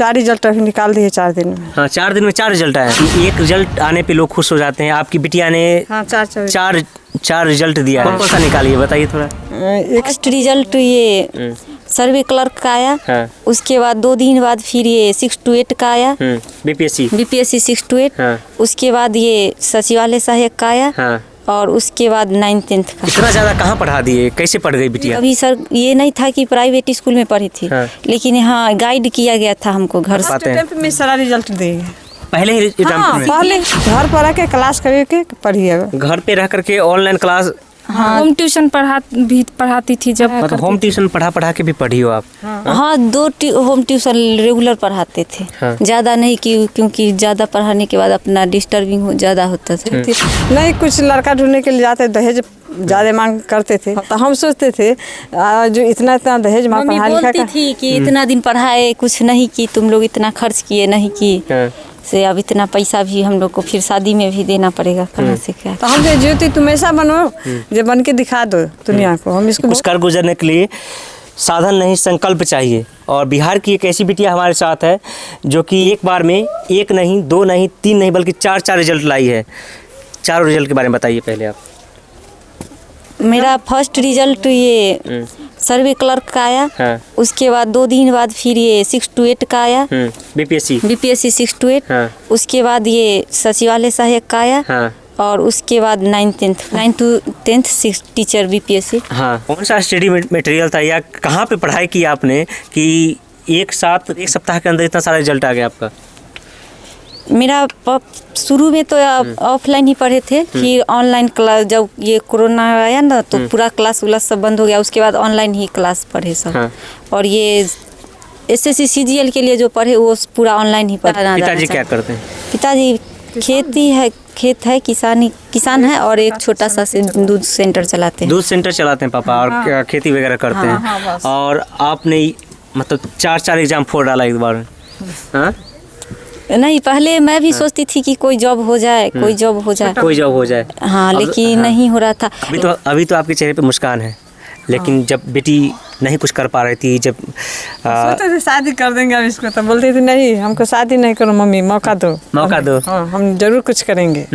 4 result अभी निकाल दिए 4 दिन में। हाँ, 4 दिन में 4 रिजल्ट आए। एक रिजल्ट आने पे लोग खुश हो जाते हैं। आपकी बिटिया ने हाँ 4 रिजल्ट दिया है। कौन सा निकालिए बताइए थोड़ा। फर्स्ट रिजल्ट ये सर्वे क्लर्क का आया। हाँ। उसके बाद 2 दिन बाद फिर ये 6 to 8 का आया। BPSC 6 to 8। हाँ। उसके बाद ये सचिवालय सहायक का आया। हाँ। और उसके बाद 9th 10th का। इतना ज़्यादा कहाँ पढ़ा दिए, कैसे पढ़ गई बिटिया? अभी सर ये नहीं था कि प्राइवेट स्कूल में पढ़ी थी। हाँ। लेकिन यहाँ गाइड किया गया था हमको घर से। टेंथ में सारा रिजल्ट देंगे पहले ही पहले घर पर आके क्लास करके पढ़िए। घर पे रह करके ऑनलाइन क्लास। हाँ, होम ट्यूशन पढ़ाती थी जब। मतलब होम ट्यूशन पढ़ा के भी पढ़ी हो आप? हाँ 2 होम ट्यूशन रेगुलर पढ़ाते थे। हाँ। ज़्यादा नहीं क्योंकि ज़्यादा पढ़ाने के बाद अपना डिस्टर्बिंग ज़्यादा होता था। नहीं कुछ लड़का ढूंढने के लिए जाते, दहेज ज़्यादा मांग करते थे तो हम सोचते थे जो इतना दहेज मांग मम्मी बोलती थी कि इतना दिन पढ़ाए कुछ नहीं की, तुम लोग इतना खर्च किए नहीं की से अब इतना पैसा भी हम लोग को फिर शादी में भी देना पड़ेगा, कहाँ से क्या। तो हम ज्योति तुम ऐसा बनो जो बन के दिखा दो दुनिया को। हम इसको कुछ कर गुजरने के लिए साधन नहीं संकल्प चाहिए। और बिहार की एक ऐसी बिटिया हमारे साथ है जो कि एक बार में 1 नहीं 2 नहीं 3 नहीं बल्कि 4 रिजल्ट लाई है। 4 रिजल्ट के बारे में बताइए पहले आप। मेरा फर्स्ट रिजल्ट ये सर्वे क्लर्क का आया। हाँ। उसके बाद 2 दिन बाद फिर ये 6 to 8 का आया। BPSC 6 to 8। हाँ। उसके बाद ये सचिवालय सहायक का आया। हाँ। और उसके बाद 9 to 10th 6 टीचर बीपीएससी। हाँ। कौन सा स्टडी मटेरियल था या कहाँ पे पढ़ाई की आपने कि एक सप्ताह के अंदर इतना सारा रिजल्ट आ गया आपका? मेरा शुरू में तो ऑफलाइन ही पढ़े थे, फिर ऑनलाइन क्लास जब ये कोरोना आया ना तो पूरा क्लास उलास सब बंद हो गया। उसके बाद ऑनलाइन ही क्लास पढ़े सब। हाँ। और ये एसएससी सीजीएल के लिए जो पढ़े वो पूरा ऑनलाइन ही पढ़ा। पिताजी क्या करते हैं? पिताजी खेत है किसान है और एक छोटा सा दूध सेंटर चलाते हैं। दूध सेंटर चलाते हैं पापा। और खेती वगैरह करते हैं। और आपने मतलब 4 एग्जाम फोड़ डाला एक बार? हाँ? नहीं, पहले मैं भी सोचती थी कि कोई जॉब हो जाए, कोई जॉब हो जाए। हाँ, लेकिन नहीं हो रहा था। अभी तो आपके चेहरे पे मुस्कान है, लेकिन जब बेटी नहीं कुछ कर पा रही थी, जब सोचते थे शादी कर देंगे अब इसको, तो बोलते थे नहीं हमको शादी नहीं करो मम्मी, मौका दो। हाँ, हम जरूर कुछ करेंगे,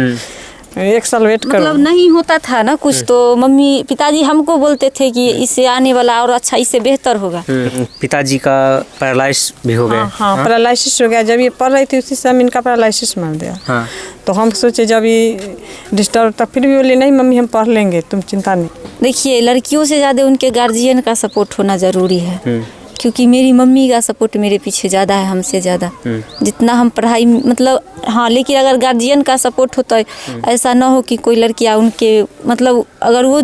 1 साल वेट करो। मतलब नहीं होता था ना कुछ, तो मम्मी पिताजी हमको बोलते थे कि इससे आने वाला और अच्छा, इससे बेहतर होगा। पिताजी का पैरालाइसिस भी हो गया। हाँ, पैरालाइसिस हो गया। जब ये पढ़ रही थी उसी समय इनका पैरालाइसिस मार दिया। हाँ। तो हम सोचे जब ये डिस्टर्ब, तब फिर भी बोले नहीं मम्मी हम पढ़ लेंगे, तुम चिंता नहीं। देखिए, लड़कियों से ज़्यादा उनके गार्जियन का सपोर्ट होना ज़रूरी है, क्योंकि मेरी मम्मी का सपोर्ट मेरे पीछे ज़्यादा है हमसे ज़्यादा। जितना हम पढ़ाई मतलब हाँ, लेकिन अगर गार्जियन का सपोर्ट होता है, ऐसा ना हो कि कोई लड़कियाँ उनके मतलब अगर वो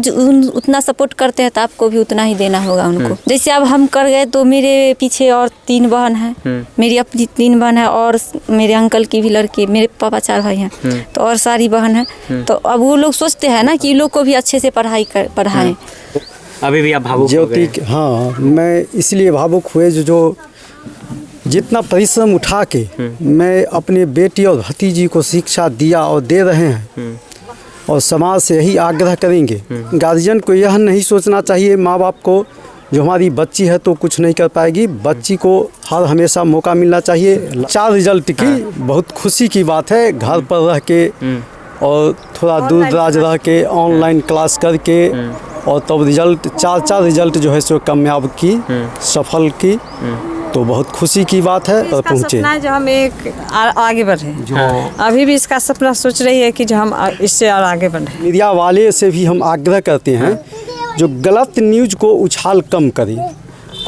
उतना सपोर्ट करते हैं तो आपको भी उतना ही देना होगा उनको। जैसे अब हम कर गए तो मेरे पीछे और 3 बहन हैं, मेरी अपनी 3 बहन है और मेरे अंकल की भी लड़की, मेरे पापा 4 भाई हैं तो और सारी बहन है। तो अब वो लोग सोचते हैं ना कि लोग को भी अच्छे से पढ़ाएं। अभी भी आप भावुक हो गए? हाँ, मैं इसलिए भावुक हुए जो जितना परिश्रम उठा के मैं अपने बेटी और भतीजी को शिक्षा दिया और दे रहे हैं, और समाज से यही आग्रह करेंगे। गार्जियन को यह नहीं सोचना चाहिए माँ बाप को जो हमारी बच्ची है तो कुछ नहीं कर पाएगी, बच्ची को हर हमेशा मौका मिलना चाहिए। 4 रिजल्ट की बहुत खुशी की बात है। घर पर रह के और थोड़ा दूर दराज रह के ऑनलाइन क्लास करके और तब रिजल्ट 4 रिजल्ट जो है सो कामयाब की, सफल की, तो बहुत खुशी की बात है। और पहुँचे जो हम एक आगे बढ़े, अभी भी इसका सपना सोच रही है कि जो हम इससे और आगे बढ़े। मीडिया वाले से भी हम आग्रह करते हैं जो गलत न्यूज़ को उछाल कम करे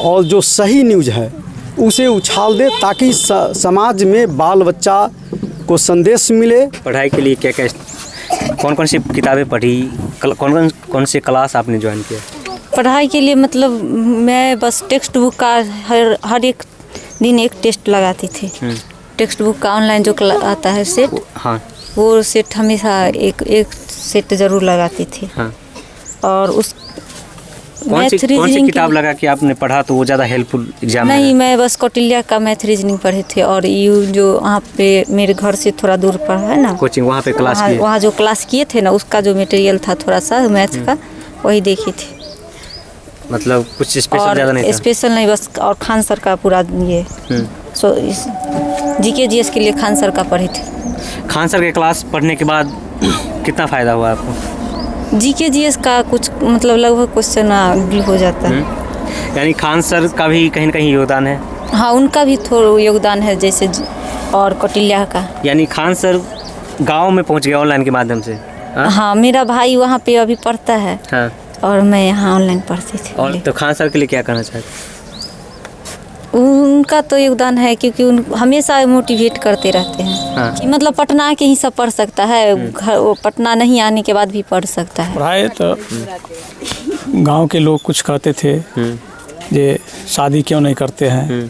और जो सही न्यूज़ है उसे उछाल दे, ताकि समाज में बाल बच्चा को संदेश मिले। पढ़ाई के लिए क्या कौन सी किताबें पढ़ी, कौन से क्लास आपने ज्वाइन किया? पढ़ाई के लिए मतलब मैं बस टेक्स्ट बुक का हर एक दिन एक टेस्ट लगाती थी। टेक्स्ट बुक का ऑनलाइन जो आता है सेट, हाँ, वो सेट हमेशा एक सेट ज़रूर लगाती थी। हाँ। और उस कौन सी किताब लगा के आपने पढ़ा तो वो ज़्यादा हेल्पफुल एग्जाम? नहीं, मैं बस कौटिल्य का मैथ रीजनिंग पढ़े थे। और यू जो वहाँ पे मेरे घर से थोड़ा दूर पर है ना कोचिंग, वहाँ पे क्लास किए? वहाँ जो क्लास किए थे ना, उसका जो मटेरियल था थोड़ा सा मैथ का, वही देखी थी। मतलब कुछ स्पेशल ज़्यादा नहीं था? स्पेशल नहीं, बस और खान सर का पूरा ये GK-GS के लिए खान सर का पढ़े थे। खान सर के क्लास पढ़ने के बाद कितना फ़ायदा हुआ आपको? GK-GS का कुछ मतलब लगभग क्वेश्चन अगली हो जाता है। यानी खान सर का भी कहीं न कहीं योगदान है? हाँ, उनका भी थोड़ा योगदान है, जैसे और कौटिल्या का। यानी खान सर गाँव में पहुँच गए ऑनलाइन के माध्यम से? हाँ, मेरा भाई वहाँ पे अभी पढ़ता है। हाँ। और मैं यहाँ ऑनलाइन पढ़ती थी। और तो खान सर के लिए क्या कहना चाहते? उनका तो योगदान है, क्योंकि उन हमेशा मोटिवेट करते रहते हैं। हाँ। कि मतलब पटना के ही सब पढ़ सकता है, घर वो पटना नहीं आने के बाद भी पढ़ सकता है। पढ़ाए तो गांव के लोग कुछ कहते थे ये शादी क्यों नहीं करते हैं,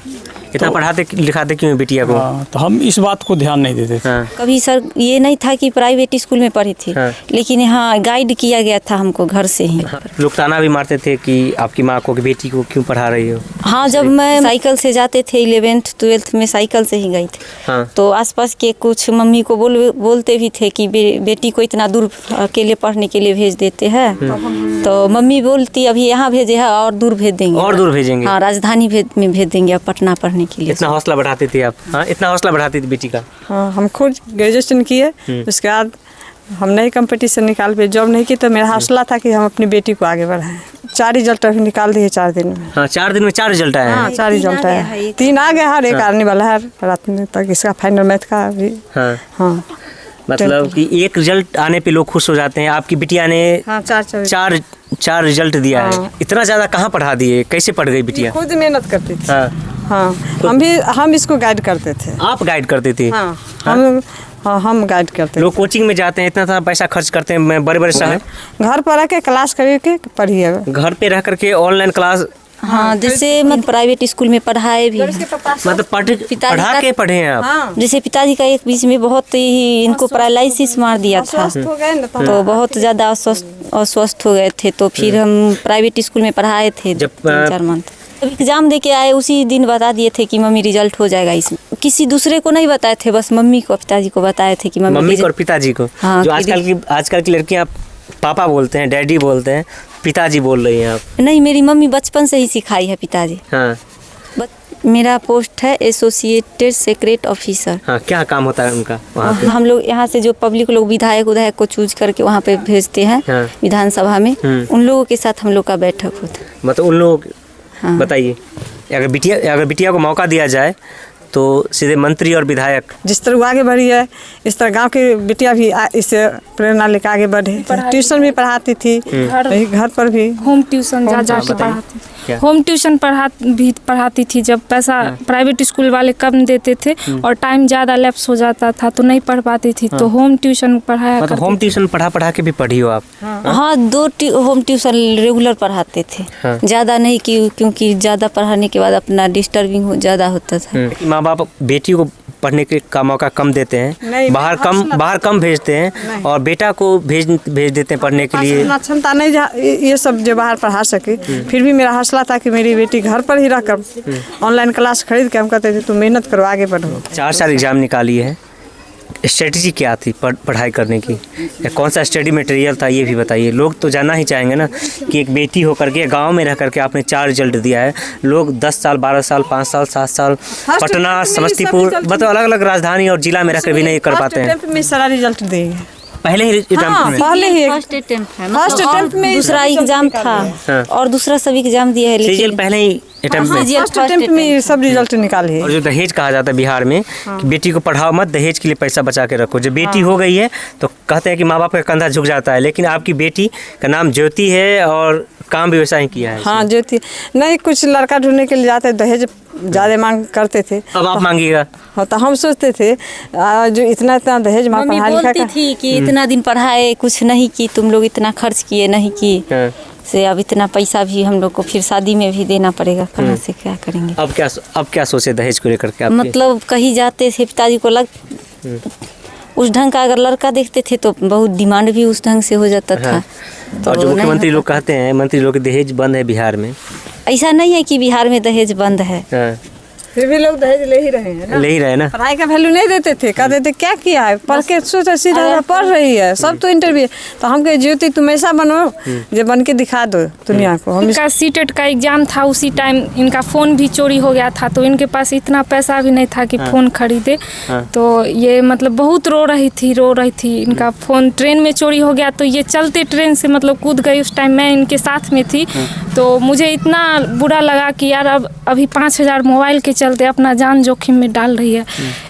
इतना पढ़ाते लिखाते क्यों बिटिया को? तो हम इस बात को ध्यान नहीं देते थे। कभी सर ये नहीं था कि प्राइवेट स्कूल में पढ़ी थी, लेकिन यहाँ गाइड किया गया था हमको घर से ही। लोग ताना भी मारते थे कि आपकी माँ को, कि बेटी को क्यों पढ़ा रही हो? हाँ, जब मैं साइकिल से जाते थे 11th 12th में साइकिल से ही गई थी। हाँ। तो आसपास के कुछ मम्मी को बोलते भी थे कि बेटी को इतना दूर अकेले पढ़ने के लिए भेज देते हैं। तो मम्मी बोलती अभी यहाँ भेजे है और दूर भेज देंगे, और दूर भेजेंगे। हाँ, राजधानी में भेज देंगे अब पटना पढ़ने के लिए। इतना हौसला बढ़ाती थी आप? हाँ, इतना हौसला बढ़ाती थी बेटी का? हाँ, हम खुद ग्रेजुएशन किए, उसके बाद हम नई कंपटीशन निकाल पे जॉब नहीं की, तो मेरा हौसला था कि हम अपनी बेटी को आगे बढ़ाएं। 4 रिजल्ट अभी निकाल दिए 4 दिन में। हाँ, 4 दिन में 4 रिजल्ट आए हैं? हाँ, 4 रिजल्ट आए, 3 आ गए और 1 आने वाला है रात में तक, इसका फाइनल मैथ का भी। हाँ। हाँ, मतलब कि 1 रिजल्ट आने पे लोग खुश हो जाते हैं। आपकी बिटिया ने हाँ, 4 रिजल्ट दिया है। इतना ज़्यादा कहाँ पढ़ा दिए? कैसे पढ़ गई बिटिया? खुद मेहनत करती थी। हाँ। हाँ, हम इसको गाइड करते थे। आप गाइड करते थे? हाँ, हम गाइड करते लोग कोचिंग में जाते हैं, इतना सारा पैसा खर्च करते हैं बड़े-बड़े शहर, घर पर रह के क्लास करके पढ़िए। घर पे रह करके ऑनलाइन क्लास। हाँ, जैसे मैं प्राइवेट स्कूल में पढ़ाए भी हैं। मतलब पढ़ा के पढ़े हैं आप? हाँ। जैसे पिताजी का एक बीच में बहुत ही इनको पैरालिसिस मार दिया था, तो बहुत ज़्यादा अस्वस्थ हो गए थे। तो फिर हम प्राइवेट स्कूल में पढ़ाए थे 3-4 मंथ। एग्जाम दे के आए, उसी दिन बता दिए थे कि मम्मी रिजल्ट हो जाएगा इसमें। किसी दूसरे को नहीं बताए थे, बस मम्मी को पिताजी को बताए थे कि मम्मी को और पिताजी को। हाँ, जो आजकल की लड़कियां पापा बोलते हैं, डैडी बोलते हैं, पिताजी बोल रही हैं आप? नहीं, मेरी मम्मी बचपन से ही सिखाई है पिताजी। हाँ। मेरा पोस्ट है एसोसिएटेड सेक्रेटरी ऑफिसर। हाँ, क्या काम होता है उनका वहाँ पे? हम लोग यहाँ से जो पब्लिक लोग विधायक को चूज करके वहाँ पे भेजते हैं। हाँ। विधानसभा में उन लोगों के साथ हम लोग का बैठक होता है। मतलब उन लोग। हाँ। बताइए, अगर बिटिया को मौका दिया जाए तो सीधे मंत्री और विधायक? जिस तरह वो आगे बढ़ी है, इस तरह गांव की बिटिया भी इससे प्रेरणा लेकर आगे बढ़े। ट्यूशन भी पढ़ाती थी, घर पर भी होम ट्यूशन जा के पढ़ाती। होम ट्यूशन पढ़ाती थी। जब पैसा प्राइवेट स्कूल वाले कम देते थे और टाइम ज़्यादा लैप्स हो जाता था तो नहीं पढ़ पाती थी, तो होम ट्यूशन पढ़ाया। मतलब होम ट्यूशन पढ़ा के भी पढ़ी हो आप? हाँ, 2 होम ट्यूशन रेगुलर पढ़ाते थे। हाँ। ज़्यादा नहीं, क्योंकि ज़्यादा पढ़ाने के बाद अपना डिस्टर्बिंग ज़्यादा होता था। माँ बाप बेटी को पढ़ने का मौका कम देते हैं, बाहर कम भेजते हैं, और बेटा को भेज देते हैं पढ़ने के लिए। क्षमता नहीं ये सब जो बाहर पढ़ा सके, फिर भी मेरा हौसला था कि मेरी बेटी घर पर ही रहकर ऑनलाइन क्लास खरीद के हम कहते थे तुम मेहनत करो, आगे बढ़ो। 4 साल एग्जाम निकाली है, स्ट्रेटजी क्या थी पढ़ाई करने की, या कौन सा स्टडी मटेरियल था, ये भी बताइए। लोग तो जानना ही चाहेंगे ना कि एक बेटी होकर के गांव में रह करके आपने 4 रिजल्ट दिया है। लोग 10 साल 12 साल 5 साल 7 साल पटना, समस्तीपुर, मतलब अलग अलग राजधानी और जिला में रहकर भी नहीं कर पाते हैं। में सारा रिजल्ट देंगे पहले ही पहले ही फर्स्ट अटेम्प्ट है, फर्स्ट अटेम्प्ट में दूसरा एग्जाम था और दूसरा सभी एग्जाम दिए है, लेकिन पहले ही फर्स्ट अटेम्प्ट में सब रिजल्ट निकाले। और जो दहेज कहा जाता है बिहार में कि बेटी को पढ़ाओ मत, दहेज के लिए पैसा बचा के रखो। जब बेटी हो गई है तो कहते हैं कि माँ बाप का कंधा झुक जाता है, लेकिन आपकी बेटी का नाम ज्योति है और काम भी वैसा ही किया है। हाँ, ज्योति नहीं, कुछ लड़का ढूंढने के लिए जाते दहेज ज़्यादा मांग करते थे। अब आप मांगिएगा? हाँ, तो हम सोचते थे जो इतना दहेज माँ पढ़ा लिखा बोलती थी कि इतना दिन पढ़ाए, कुछ नहीं की, तुम लोग इतना खर्च किए नहीं की, से अब इतना पैसा भी हम लोग को फिर शादी में भी देना पड़ेगा, कहाँ से क्या करेंगे। अब क्या सोचे दहेज को लेकर के? मतलब कहीं जाते थे पिताजी को उस ढंग का अगर लड़का देखते थे तो बहुत डिमांड भी उस ढंग से हो जाता था। तो और जो मुख्यमंत्री लोग कहते हैं, मंत्री लोग दहेज बंद है बिहार में, ऐसा नहीं है कि बिहार में दहेज बंद है। फिर भी लोग दहेज ले ही रहे हैं ना। ले ही रहे ना। पढ़ाई का वैल्यू नहीं देते थे, कहते थे क्या किया है, पढ़ के सोचा सीधा पढ़ रही है, सब तो इंटरव्यू। तो हम कहे ज्योति तुम ऐसा बनो जो बन के दिखा दो दुनिया को। हम इनका सीटेट का एग्जाम था, उसी टाइम इनका फ़ोन भी चोरी हो गया था, तो इनके पास इतना पैसा भी नहीं था कि फ़ोन खरीदे। तो ये मतलब बहुत रो रही थी। इनका फ़ोन ट्रेन में चोरी हो गया, तो ये चलते ट्रेन से मतलब कूद गई। उस टाइम मैं इनके साथ में थी, तो मुझे इतना बुरा लगा कि यार अब अभी 5,000 मोबाइल के चलते अपना जान जोखिम में डाल रही है।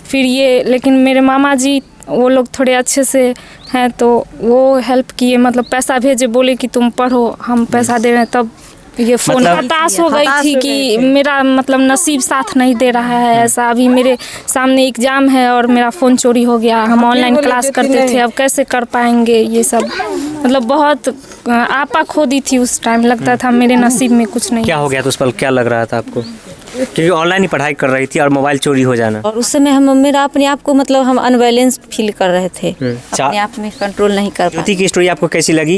फिर ये, लेकिन मेरे मामा जी वो लोग थोड़े अच्छे से हैं, तो वो हेल्प किए, मतलब पैसा भेजे, बोले कि तुम पढ़ो, हम पैसा दे रहे हैं। तब ये फ़ोन मतलब हताश हो गई थी कि मेरा मतलब नसीब साथ नहीं दे रहा है ऐसा। अभी मेरे सामने एग्ज़ाम है और मेरा फ़ोन चोरी हो गया, हम ऑनलाइन क्लास करते थे, अब कैसे कर पाएंगे ये सब। मतलब बहुत आपा खो दी थी उस टाइम, लगता था मेरे नसीब में कुछ नहीं। क्या हो गया तो उस पल क्या लग रहा था आपको? क्योंकि ऑनलाइन ही पढ़ाई कर रही थी और मोबाइल चोरी हो जाना। और उस समय मेरा अपने आप को मतलब हम अनबैलेंस फील कर रहे थे, अपने आप में कंट्रोल नहीं कर पाए। ज्योति की स्टोरी आपको कैसी लगी?